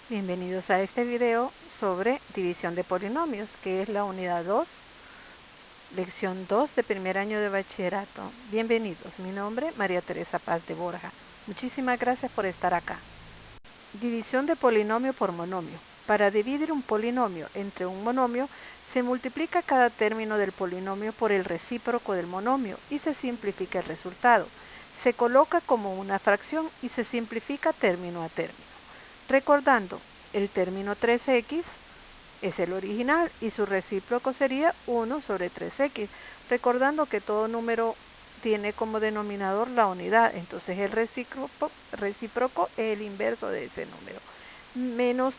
Bienvenidos a este video sobre división de polinomios, que es la unidad 2, lección 2 de primer año de bachillerato. Bienvenidos, mi nombre es María Teresa Paz de Borja. Muchísimas gracias por estar acá. División de polinomio por monomio. Para dividir un polinomio entre un monomio, se multiplica cada término del polinomio por el recíproco del monomio y se simplifica el resultado. Se coloca como una fracción y se simplifica término a término. Recordando, el término 3x es el original y su recíproco sería 1 sobre 3x. Recordando que todo número tiene como denominador la unidad, entonces el recíproco es el inverso de ese número. Menos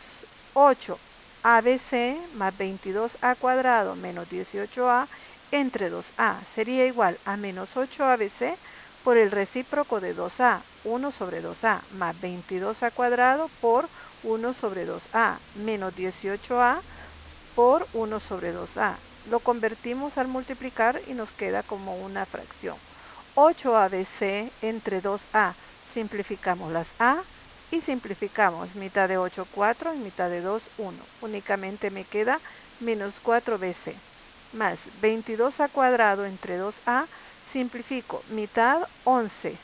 8 ABC más 22a cuadrado menos 18a entre 2a sería igual a menos 8abc por el recíproco de 2a, 1 sobre 2a, más 22a cuadrado por 1 sobre 2a, menos 18a por 1 sobre 2a. Lo convertimos al multiplicar y nos queda como una fracción. 8abc entre 2a, simplificamos las a y simplificamos mitad de 8, 4 y mitad de 2, 1. Únicamente me queda menos 4bc más 22a cuadrado entre 2a, simplifico mitad 11,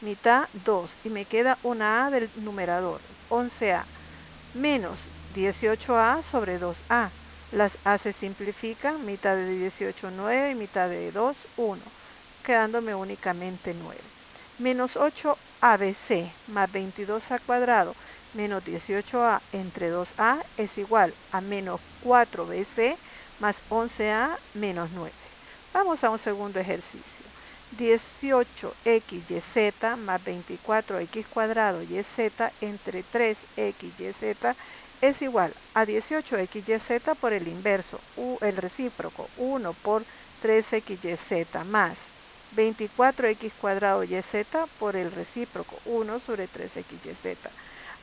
mitad 2 y me queda una a del numerador, 11a, menos 18a sobre 2a. Las a se simplifican, mitad de 18, 9 y mitad de 2, 1, quedándome únicamente 9. Menos 8abc más 22a cuadrado menos 18a entre 2a es igual a menos 4bc más 11a menos 9. Vamos a un segundo ejercicio. 18xyz más 24x cuadrado yz entre 3xyz es igual a 18xyz por el inverso, el recíproco, 1 por 3xyz más 24x cuadrado yz por el recíproco, 1 sobre 3xyz.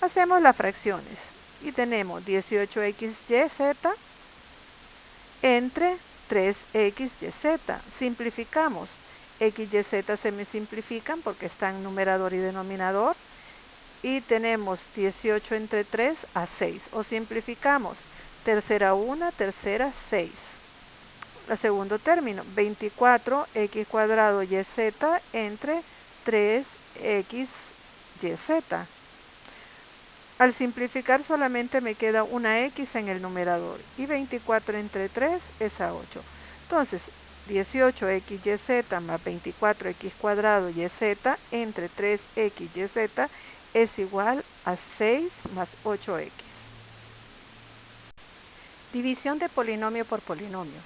Hacemos las fracciones y tenemos 18xyz entre 3xyz. Simplificamos. X y z se me simplifican porque están numerador y denominador. Y tenemos 18 entre 3 a 6. O simplificamos. Tercera 1, tercera 6. El segundo término, 24x cuadrado yz entre 3xyz. Al simplificar solamente me queda una x en el numerador y 24 entre 3 es a 8. Entonces, 18xyz más 24x cuadrado yz entre 3xyz es igual a 6 más 8x. División de polinomio por polinomio.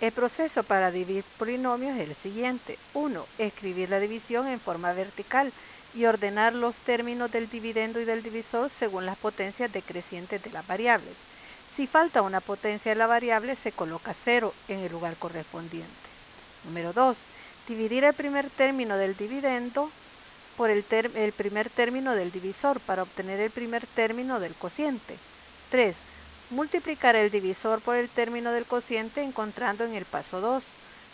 El proceso para dividir polinomios es el siguiente. 1. Escribir la división en forma vertical y ordenar los términos del dividendo y del divisor según las potencias decrecientes de las variables. Si falta una potencia de la variable, se coloca 0 en el lugar correspondiente. Número 2. Dividir el primer término del dividendo por el primer término del divisor para obtener el primer término del cociente. 3. Multiplicar el divisor por el término del cociente encontrando en el paso 2.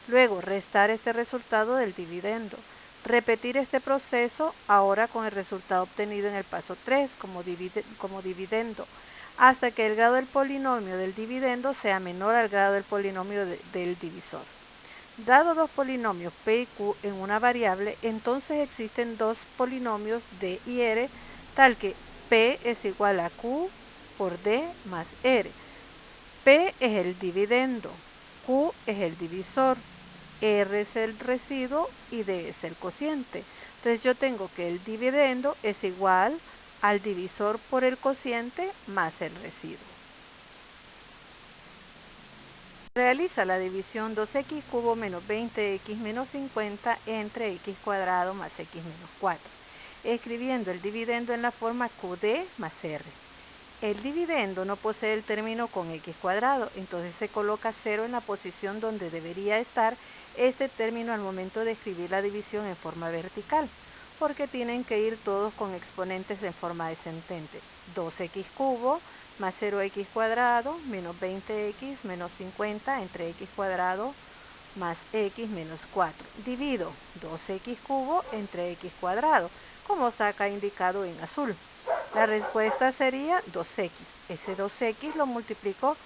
Luego restar este resultado del dividendo. Repetir este proceso ahora con el resultado obtenido en el paso 3 como dividendo, hasta que el grado del polinomio del dividendo sea menor al grado del polinomio del divisor. Dado dos polinomios p y q en una variable, entonces existen dos polinomios d y r, tal que p es igual a q por d más r. P es el dividendo, q es el divisor, r es el residuo y d es el cociente. Entonces yo tengo que el dividendo es igual al divisor por el cociente más el residuo. Realiza la división 2x cubo menos 20x menos 50 entre x cuadrado más x menos 4, escribiendo el dividendo en la forma qd más r. El dividendo no posee el término con x cuadrado, entonces se coloca 0 en la posición donde debería estar este término al momento de escribir la división en forma vertical, porque tienen que ir todos con exponentes en forma descendente. 2x cubo más 0x cuadrado menos 20x menos 50 entre x cuadrado más x menos 4. Divido 2x cubo entre x cuadrado, como está acá indicado en azul. La respuesta sería 2x. Ese 2x lo multiplico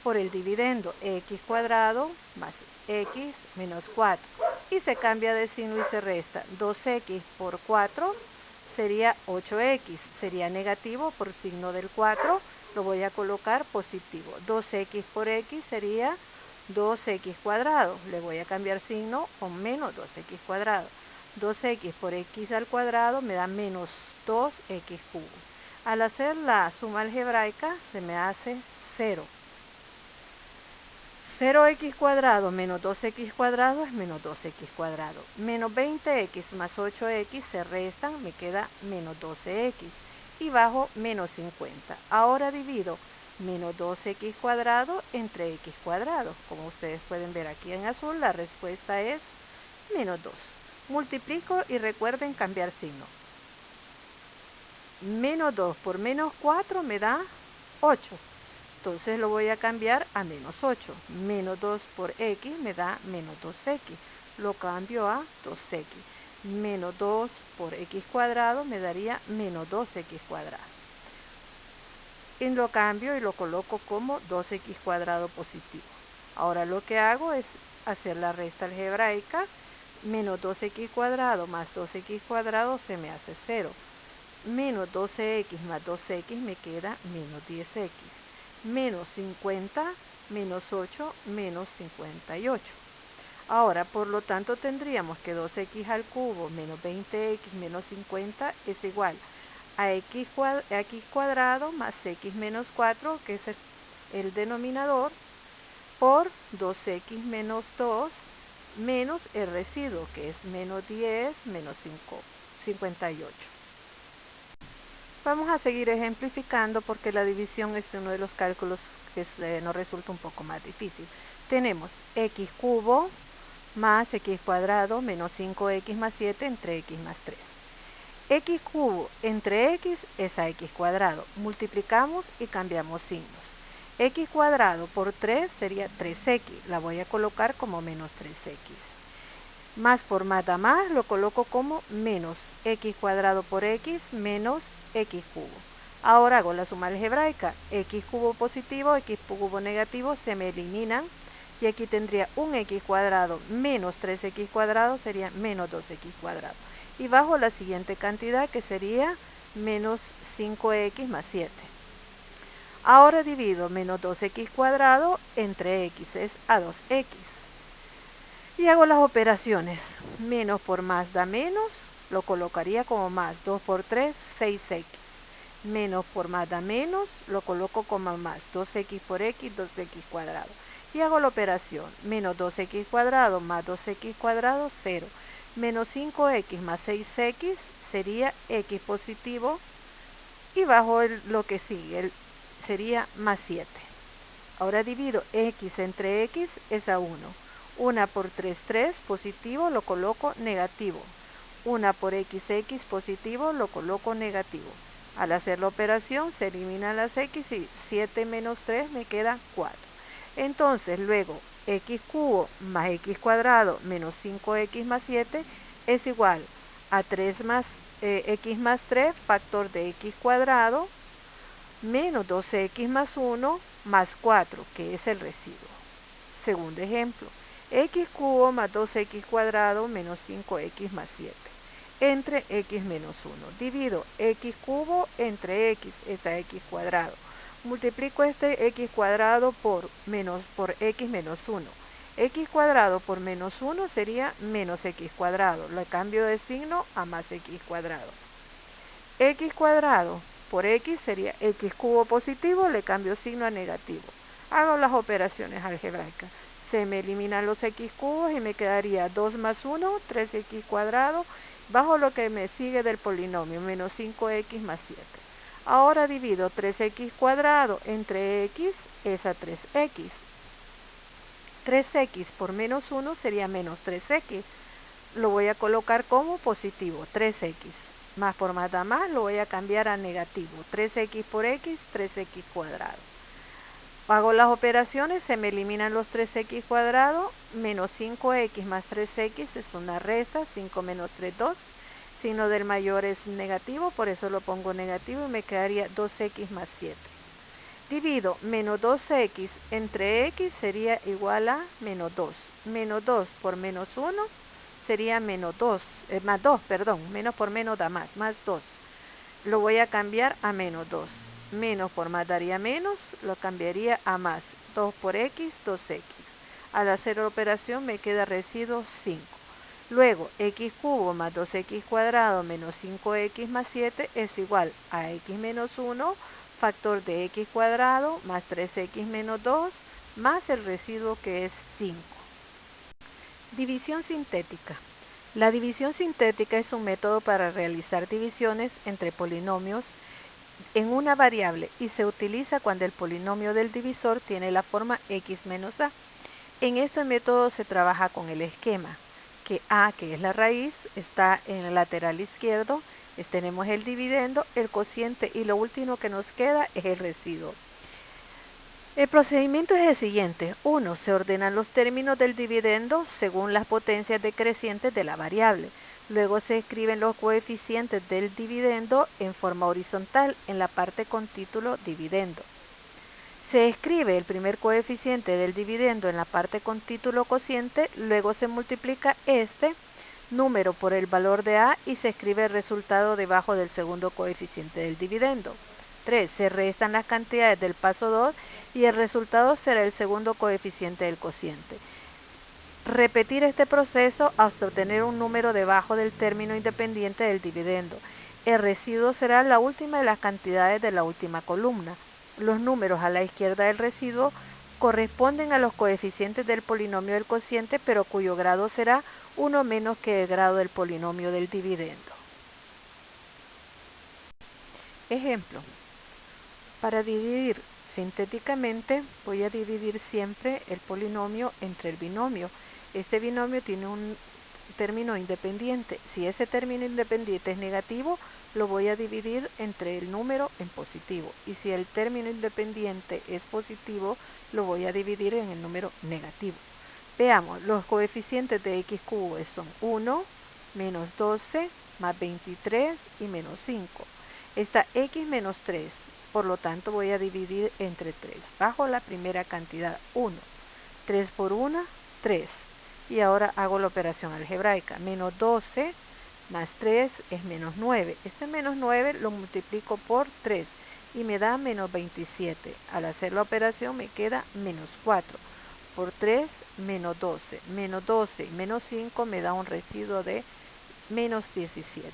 por el dividendo, x cuadrado más x menos 4. Y se cambia de signo y se resta. 2x por 4 sería 8x. Sería negativo por signo del 4. Lo voy a colocar positivo. 2x por x sería 2x cuadrado. Le voy a cambiar signo con menos 2x cuadrado. 2x por x al cuadrado me da menos 2x cubo. Al hacer la suma algebraica se me hace 0. 0x cuadrado menos 2x cuadrado es menos 2x cuadrado. Menos 20x más 8x se restan, me queda menos 12x. Y bajo menos 50. Ahora divido menos 2x cuadrado entre x cuadrado. Como ustedes pueden ver aquí en azul, la respuesta es menos 2. Multiplico y recuerden cambiar signo. Menos 2 por menos 4 me da 8. Entonces lo voy a cambiar a menos 8. Menos 2 por x me da menos 2x. Lo cambio a 2x. Menos 2 por x cuadrado me daría menos 2x cuadrado. Y lo cambio y lo coloco como 2x cuadrado positivo. Ahora lo que hago es hacer la resta algebraica. Menos 2x cuadrado más 2x cuadrado se me hace 0. Menos 12x más 2x me queda menos 10x. Menos 50, menos 8, menos 58. Ahora, por lo tanto, tendríamos que 2x al cubo menos 20x menos 50 es igual a x cuadrado más x menos 4, que es el denominador, por 2x menos 2 menos el residuo, que es menos 10 menos 58. Vamos a seguir ejemplificando porque la división es uno de los cálculos que nos resulta un poco más difícil. Tenemos x cubo más x cuadrado menos 5x más 7 entre x más 3. X cubo entre x es a x cuadrado. Multiplicamos y cambiamos signos. X cuadrado por 3 sería 3x. La voy a colocar como menos 3x. Más por más da más, lo coloco como menos x cuadrado por x menos x cubo. Ahora hago la suma algebraica. X cubo positivo, x cubo negativo se me eliminan. Y aquí tendría un x cuadrado menos 3x cuadrado sería menos 2x cuadrado. Y bajo la siguiente cantidad que sería menos 5x más 7. Ahora divido menos 2x cuadrado entre x es a 2x. Y hago las operaciones. Menos por más da menos, lo colocaría como más. 2 por 3, 6x. Menos por más da menos, lo coloco como más. 2x por x, 2x cuadrado. Y hago la operación. Menos 2x cuadrado más 2x cuadrado, 0. Menos 5x más 6x sería x positivo. Y bajo lo que sigue sería más 7. Ahora divido x entre x es a 1. 1 por 3, 3, positivo, lo coloco negativo. 1 por x positivo, lo coloco negativo. Al hacer la operación se eliminan las x y 7 menos 3 me queda 4. Entonces luego x cubo más x cuadrado menos 5x más 7 es igual a 3 más x más 3, factor de x cuadrado, menos 12x más 1 más 4, que es el residuo. Segundo ejemplo. X cubo más 2x cuadrado menos 5x más 7 entre x menos 1. Divido x cubo entre x es a x cuadrado. Multiplico este x cuadrado por x menos 1. X cuadrado por menos 1 sería menos x cuadrado. Le cambio de signo a más x cuadrado. X cuadrado por x sería x cubo positivo, le cambio signo a negativo. Hago las operaciones algebraicas. Se me eliminan los x cubos y me quedaría 2 más 1, 3x cuadrado, bajo lo que me sigue del polinomio, menos 5x más 7. Ahora divido 3x cuadrado entre x es a 3x. 3x por menos 1 sería menos 3x. Lo voy a colocar como positivo, 3x. Más por más da más, lo voy a cambiar a negativo. 3x por x, 3x cuadrado. Hago las operaciones, se me eliminan los 3x cuadrado, menos 5x más 3x es una resta, 5 menos 3, 2. Signo del mayor es negativo, por eso lo pongo negativo y me quedaría 2x más 7. Divido menos 2x entre x sería igual a menos 2. Menos 2 por menos 1 sería menos 2, más 2, perdón. Menos por menos da más 2. Lo voy a cambiar a menos 2. Menos por más daría menos, lo cambiaría a más. 2 por x, 2x. Al hacer la operación me queda residuo 5. Luego, x cubo más 2x cuadrado menos 5x más 7 es igual a x menos 1, factor de x cuadrado más 3x menos 2, más el residuo que es 5. División sintética. La división sintética es un método para realizar divisiones entre polinomios en una variable y se utiliza cuando el polinomio del divisor tiene la forma x menos a. En este método se trabaja con el esquema que a, que es la raíz, está en el lateral izquierdo, tenemos el dividendo, el cociente y lo último que nos queda es el residuo. El procedimiento es el siguiente. 1. Se ordenan los términos del dividendo según las potencias decrecientes de la variable. Luego se escriben los coeficientes del dividendo en forma horizontal en la parte con título dividendo. Se escribe el primer coeficiente del dividendo en la parte con título cociente, luego se multiplica este número por el valor de a y se escribe el resultado debajo del segundo coeficiente del dividendo. 3. Se restan las cantidades del paso 2 y el resultado será el segundo coeficiente del cociente. Repetir este proceso hasta obtener un número debajo del término independiente del dividendo. El residuo será la última de las cantidades de la última columna. Los números a la izquierda del residuo corresponden a los coeficientes del polinomio del cociente, pero cuyo grado será 1 menos que el grado del polinomio del dividendo. Ejemplo. Para dividir sintéticamente voy a dividir siempre el polinomio entre el binomio. Este binomio tiene un término independiente. Si ese término independiente es negativo, lo voy a dividir entre el número en positivo. Y si el término independiente es positivo, lo voy a dividir en el número negativo. Veamos, los coeficientes de x cubo son 1, menos 12, más 23 y menos 5. Está x menos 3. Por lo tanto voy a dividir entre 3. Bajo la primera cantidad 1. 3 por 1, 3. Y ahora hago la operación algebraica. Menos 12 más 3 es menos 9. Este menos 9 lo multiplico por 3 y me da menos 27. Al hacer la operación me queda menos 4. Por 3, menos 12. Menos 12 y menos 5 me da un residuo de menos 17.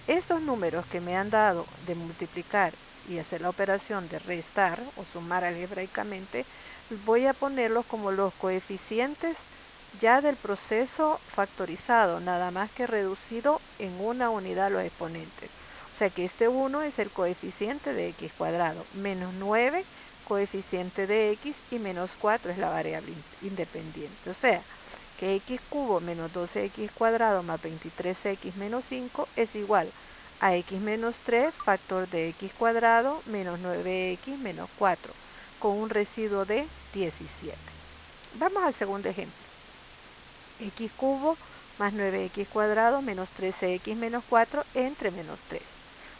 Estos números que me han dado de multiplicar y hacer la operación de restar o sumar algebraicamente, voy a ponerlos como los coeficientes ya del proceso factorizado, nada más que reducido en una unidad los exponentes. O sea que este 1 es el coeficiente de x cuadrado, menos 9 coeficiente de x y menos 4 es la variable independiente. O sea que x cubo menos 12x cuadrado más 23x menos 5 es igual a x menos 3 factor de x cuadrado menos 9x menos 4 con un residuo de 17. Vamos al segundo ejemplo. X cubo más 9x cuadrado menos 13x menos 4 entre menos 3.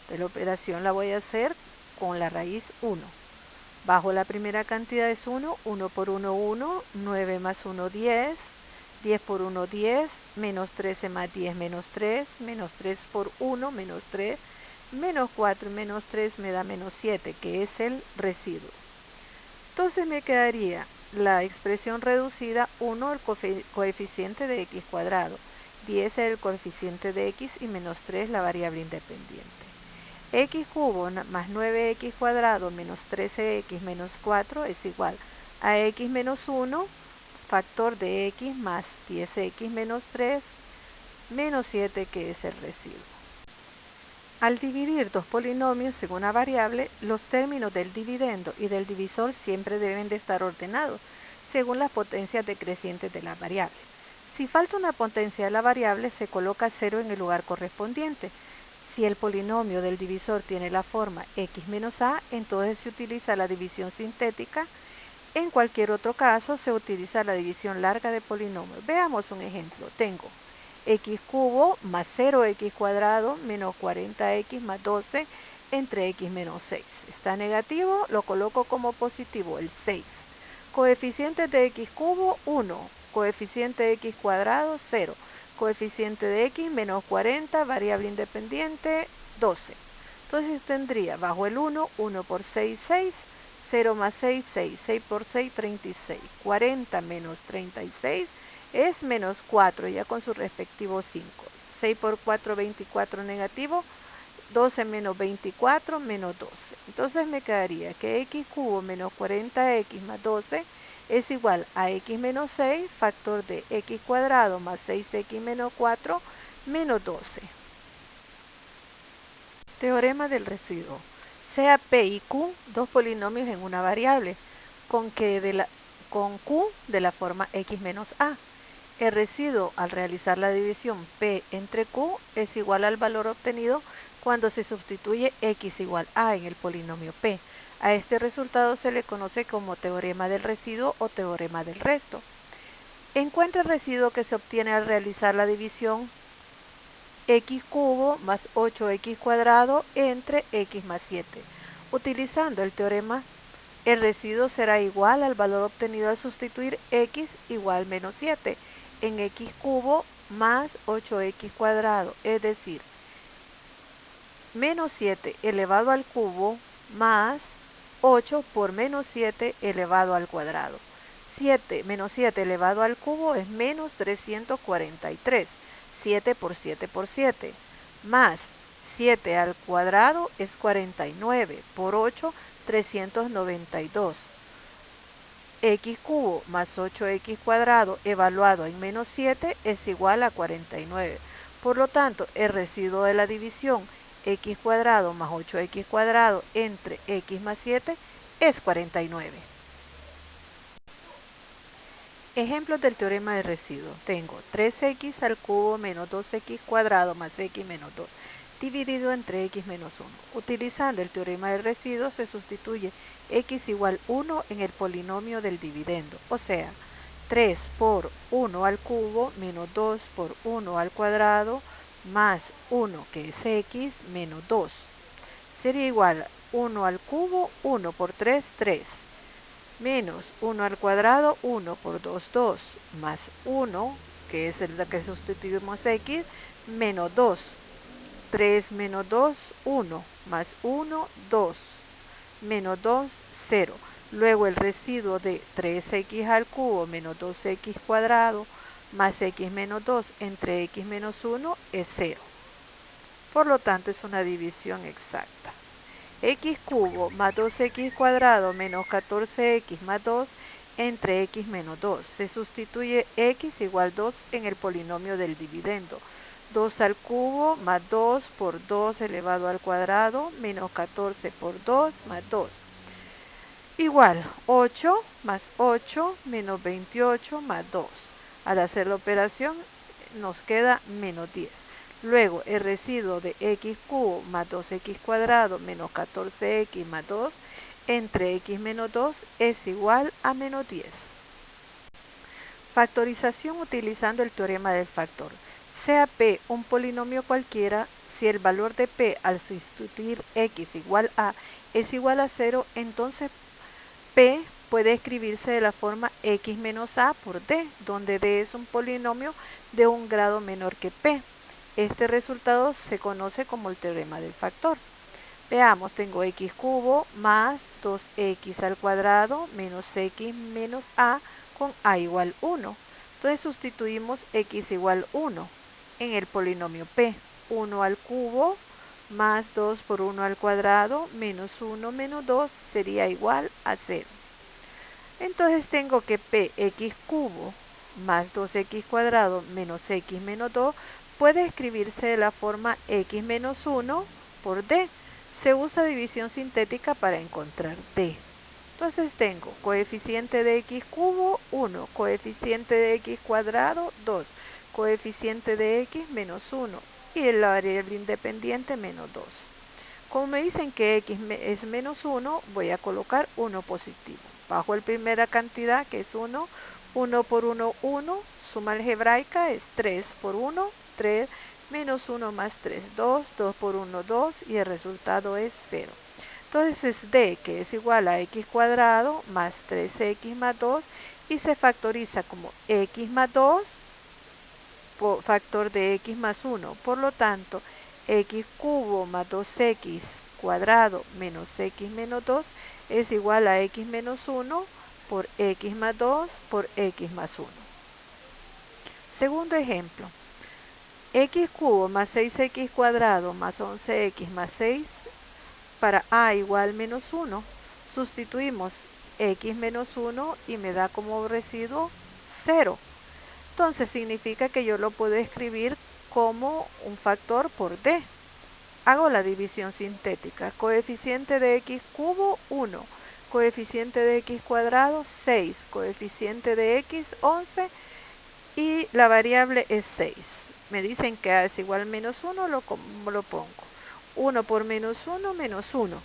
Entonces la operación la voy a hacer con la raíz 1. Bajo la primera cantidad es 1, 1 por 1, 1, 9 más 1, 10, 10 por 1, 10, menos 13 más 10, menos 3, menos 3 por 1, menos 3, menos 4 y menos 3 me da menos 7, que es el residuo. Entonces me quedaría la expresión reducida 1 el coeficiente de x cuadrado, 10 el coeficiente de x y menos 3 la variable independiente. X cubo más 9x cuadrado menos 13x menos 4 es igual a x menos 1 factor de x más 10x menos 3 menos 7 que es el residuo. Al dividir dos polinomios según una variable, los términos del dividendo y del divisor siempre deben de estar ordenados según las potencias decrecientes de la variable. Si falta una potencia de la variable, se coloca 0 en el lugar correspondiente. Si el polinomio del divisor tiene la forma x menos a, entonces se utiliza la división sintética. En cualquier otro caso, se utiliza la división larga de polinomios. Veamos un ejemplo. Tengo x cubo más 0x cuadrado menos 40x más 12 entre x menos 6. Está negativo, lo coloco como positivo, el 6. Coeficientes de x cubo, 1. Coeficiente de x cuadrado, 0. Coeficiente de x, menos 40, variable independiente, 12. Entonces tendría bajo el 1, 1 por 6, 6. 0 más 6, 6. 6 por 6, 36. 40 menos 36 es menos 4, ya con su respectivo 5. 6 por 4, 24 negativo. 12 menos 24 menos 12. Entonces me quedaría que x cubo menos 40x más 12 es igual a x menos 6, factor de x cuadrado más 6x menos 4 menos 12. Teorema del residuo. Sea P y Q dos polinomios en una variable, con Q de la forma x menos a. El residuo al realizar la división P entre Q es igual al valor obtenido cuando se sustituye x igual a en el polinomio P. A este resultado se le conoce como teorema del residuo o teorema del resto. Encuentra el residuo que se obtiene al realizar la división x cubo más 8x cuadrado entre x más 7. Utilizando el teorema, el residuo será igual al valor obtenido al sustituir x igual menos 7 en x cubo más 8x cuadrado, es decir, menos 7 elevado al cubo más 8 por menos 7 elevado al cuadrado. 7 menos 7 elevado al cubo es menos 343. 7 por 7 por 7. Más 7 al cuadrado es 49. Por 8, 392. X cubo más 8x cuadrado evaluado en menos 7 es igual a 49. Por lo tanto, el residuo de la división x cuadrado más 8x cuadrado entre x más 7 es 49. Ejemplos del teorema de residuo. Tengo 3x al cubo menos 2x cuadrado más x menos 2 dividido entre x menos 1. Utilizando el teorema del residuo se sustituye x igual 1 en el polinomio del dividendo. O sea, 3 por 1 al cubo menos 2 por 1 al cuadrado más 1 que es x menos 2. Sería igual a 1 al cubo, 1 por 3, 3. Menos 1 al cuadrado, 1 por 2, 2, más 1, que es el que sustituimos x, menos 2. 3 menos 2, 1, más 1, 2, menos 2, 0. Luego el residuo de 3x al cubo menos 2x cuadrado más x menos 2 entre x menos 1 es 0. Por lo tanto, es una división exacta. X cubo más 2x cuadrado menos 14x más 2 entre x menos 2. Se sustituye x igual 2 en el polinomio del dividendo. 2 al cubo más 2 por 2 elevado al cuadrado menos 14 por 2 más 2. Igual 8 más 8 menos 28 más 2. Al hacer la operación nos queda menos 10. Luego el residuo de x cubo más 2x cuadrado menos 14x más 2 entre x menos 2 es igual a menos 10. Factorización utilizando el teorema del factor. Sea P un polinomio cualquiera, si el valor de P al sustituir x igual a es igual a 0, entonces P puede escribirse de la forma x menos a por d, donde d es un polinomio de un grado menor que P. Este resultado se conoce como el teorema del factor. Veamos, tengo x cubo más 2x al cuadrado menos x menos a con a igual 1. Entonces sustituimos x igual 1 en el polinomio P. 1 al cubo más 2 por 1 al cuadrado menos 1 menos 2 sería igual a 0. Entonces tengo que px cubo más 2x cuadrado menos x menos 2 puede escribirse de la forma x menos 1 por d. Se usa división sintética para encontrar d. Entonces tengo coeficiente de x cubo 1, coeficiente de x cuadrado 2, coeficiente de x menos 1 y la variable independiente menos 2. Como me dicen que x es menos 1, voy a colocar 1 positivo. Bajo la primera cantidad que es 1, 1 por 1, 1, Suma algebraica es 3 por 1, 3, menos 1 más 3, 2, 2 por 1, 2 y el resultado es 0. Entonces es d, que es igual a x cuadrado más 3x más 2 y se factoriza como x más 2 por factor de x más 1. Por lo tanto, x cubo más 2x cuadrado menos x menos 2 es igual a x menos 1 por x más 2 por x más 1. Segundo ejemplo, x cubo más 6x cuadrado más 11x más 6 para a igual menos 1. Sustituimos x menos 1 y me da como residuo 0. Entonces significa que yo lo puedo escribir como un factor por d. Hago la división sintética. Coeficiente de x cubo 1, coeficiente de x cuadrado 6, coeficiente de x 11 y la variable es 6. Me dicen que a es igual a menos 1, lo pongo. 1 por menos 1, menos 1.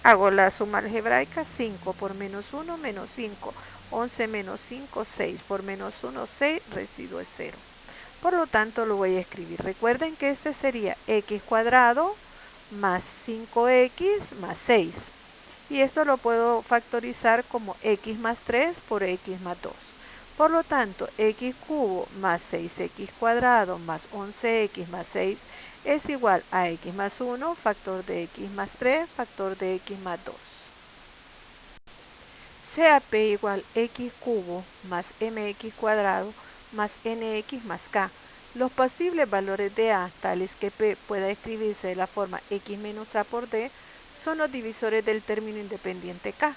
Hago la suma algebraica, 5 por menos 1, menos 5. 11 menos 5, 6 por menos 1, 6, residuo es 0. Por lo tanto, lo voy a escribir. Recuerden que este sería x cuadrado más 5x más 6. Y esto lo puedo factorizar como x más 3 por x más 2. Por lo tanto, x cubo más 6x cuadrado más 11x más 6 es igual a x más 1, factor de x más 3, factor de x más 2. Sea p igual x cubo más mx cuadrado más nx más k. Los posibles valores de a, tales que p pueda escribirse de la forma x menos a por d, son los divisores del término independiente k.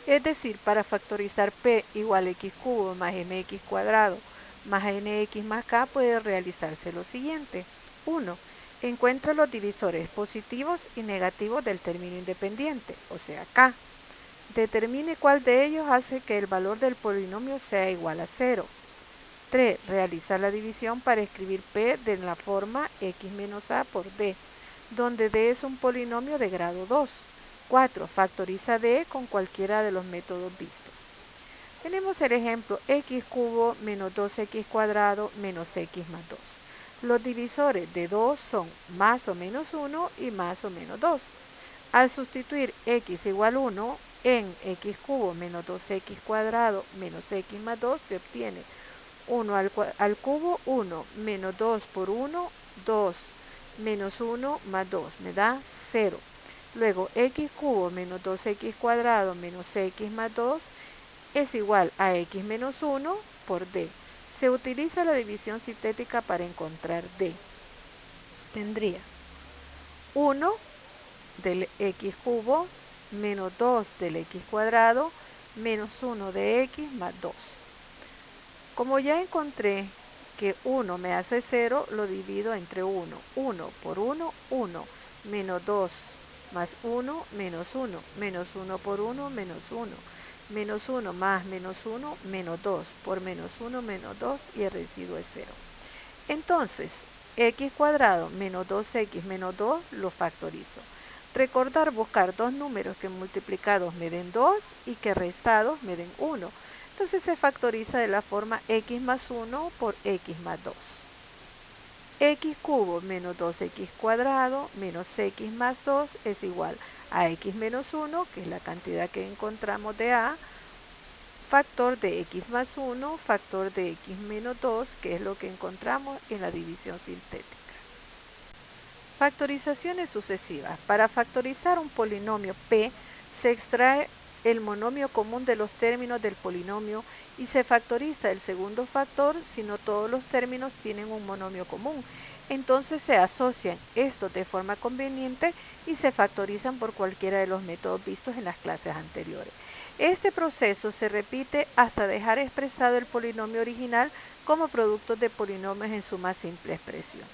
Es decir, para factorizar p igual a x cubo más mx cuadrado más nx más k puede realizarse lo siguiente. 1. Encuentra los divisores positivos y negativos del término independiente, o sea k. Determine cuál de ellos hace que el valor del polinomio sea igual a 0. 3. Realiza la división para escribir p de la forma x menos a por d, donde d es un polinomio de grado 2. 4. Factoriza d con cualquiera de los métodos vistos. Tenemos el ejemplo x cubo menos 2x cuadrado menos x más 2. Los divisores de 2 son más o menos 1 y más o menos 2. Al sustituir x igual 1 en x cubo menos 2x cuadrado menos x más 2 se obtiene 1 al cubo 1 menos 2 por 1, 2 menos 1 más 2 me da 0. Luego x cubo menos 2x cuadrado menos x más 2 es igual a x menos 1 por d. Se utiliza la división sintética para encontrar d. Tendría 1 del x cubo menos 2 del x cuadrado menos 1 de x más 2. Como ya encontré que 1 me hace 0, lo divido entre 1. 1 por 1, 1. Menos 2 más 1, menos 1. Menos 1 por 1, menos 1. Menos 1 más menos 1, menos 2. Por menos 1, menos 2 y el residuo es 0. Entonces, x cuadrado menos 2x menos 2 lo factorizo. Recordar buscar dos números que multiplicados me den 2 y que restados me den 1. Entonces se factoriza de la forma x más 1 por x más 2. X cubo menos 2x cuadrado menos x más 2 es igual a x menos 1, que es la cantidad que encontramos de a, factor de x más 1, factor de x menos 2, que es lo que encontramos en la división sintética. Factorizaciones sucesivas. Para factorizar un polinomio p, se extrae el monomio común de los términos del polinomio y se factoriza el segundo factor si no todos los términos tienen un monomio común. Entonces se asocian estos de forma conveniente y se factorizan por cualquiera de los métodos vistos en las clases anteriores. Este proceso se repite hasta dejar expresado el polinomio original como productos de polinomios en su más simple expresión.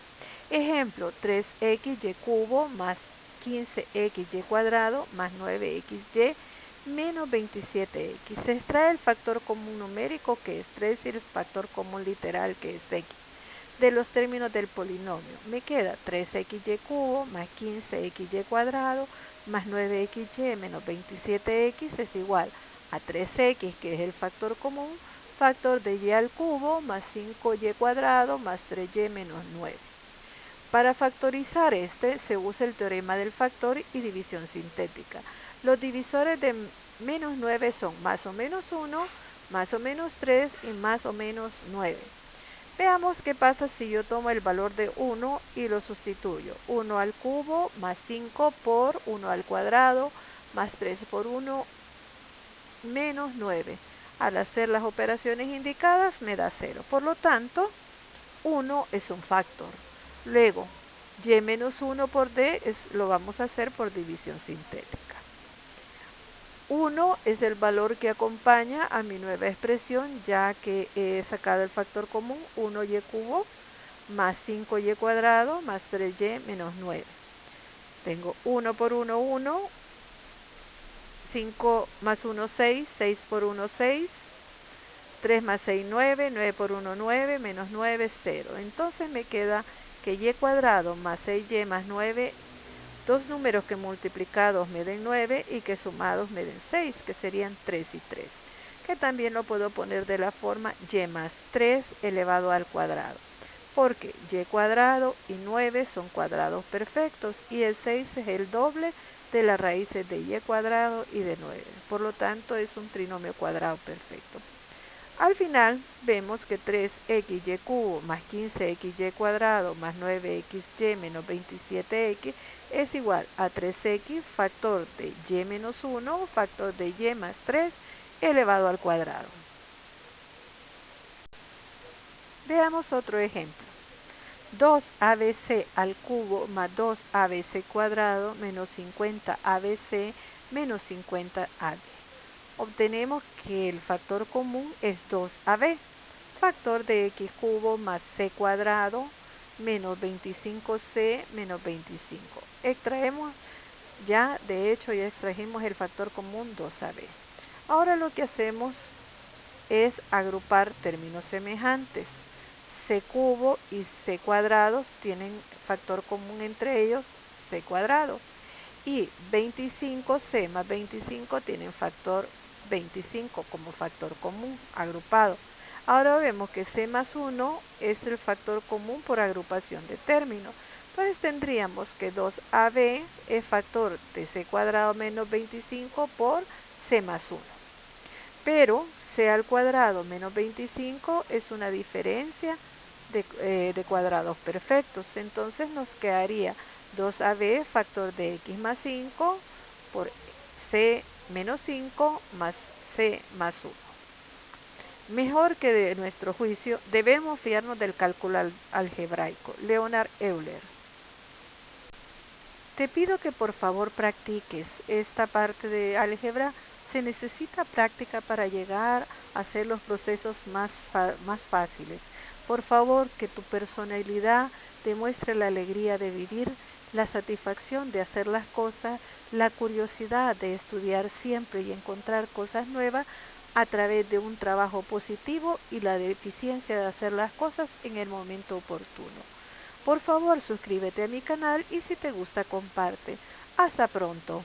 Ejemplo, 3xy cubo más 15xy cuadrado más 9xy menos 27x. Se extrae el factor común numérico, que es 3, y el factor común literal, que es x, de los términos del polinomio. Me queda 3xy cubo más 15xy cuadrado más 9xy menos 27x es igual a 3x, que es el factor común, factor de y al cubo más 5y cuadrado más 3y menos 9. Para factorizar se usa el teorema del factor y división sintética. Los divisores de menos 9 son más o menos 1, más o menos 3 y más o menos 9. Veamos qué pasa si yo tomo el valor de 1 y lo sustituyo. 1 al cubo más 5 por 1 al cuadrado más 3 por 1 menos 9. Al hacer las operaciones indicadas me da 0. Por lo tanto, 1 es un factor. Luego, y menos 1 por d lo vamos a hacer por división sintética. 1 es el valor que acompaña a mi nueva expresión, ya que he sacado el factor común, 1y cubo más 5y cuadrado más 3y menos 9. Tengo 1 por 1, 1, 5 más 1, 6, 6 por 1, 6, 3 más 6, 9, 9 por 1, 9, menos 9, 0. Entonces me queda que y cuadrado más 6y más 9, dos números que multiplicados me den 9 y que sumados me den 6, que serían 3 y 3, que también lo puedo poner de la forma y más 3 elevado al cuadrado, porque y cuadrado y 9 son cuadrados perfectos y el 6 es el doble de las raíces de y cuadrado y de 9, por lo tanto es un trinomio cuadrado perfecto. Al final vemos que 3xy cubo más 15xy cuadrado más 9xy menos 27x es igual a 3x factor de y menos 1 factor de y más 3 elevado al cuadrado. Veamos otro ejemplo. 2abc al cubo más 2abc cuadrado menos 50abc menos 50ab. Obtenemos que el factor común es 2ab, factor de x cubo más c cuadrado menos 25c menos 25. Extraemos ya, de hecho ya extrajimos el factor común 2ab. Ahora lo que hacemos es agrupar términos semejantes. C cubo y c cuadrados tienen factor común entre ellos, c cuadrado. Y 25c más 25 tienen factor 25 como factor común agrupado. Ahora vemos que c más 1 es el factor común por agrupación de términos. Entonces tendríamos que 2ab es factor de c cuadrado menos 25 por c más 1. Pero c al cuadrado menos 25 es una diferencia de cuadrados perfectos. Entonces nos quedaría 2ab factor de x más 5 por c menos 5 más c más 1. Mejor que de nuestro juicio, debemos fiarnos del cálculo algebraico. Leonhard Euler. Te pido que por favor practiques esta parte de álgebra. Se necesita práctica para llegar a hacer los procesos más fáciles. Por favor, que tu personalidad demuestre la alegría de vivir, la satisfacción de hacer las cosas, la curiosidad de estudiar siempre y encontrar cosas nuevas a través de un trabajo positivo y la eficiencia de hacer las cosas en el momento oportuno. Por favor, suscríbete a mi canal y si te gusta, comparte. Hasta pronto.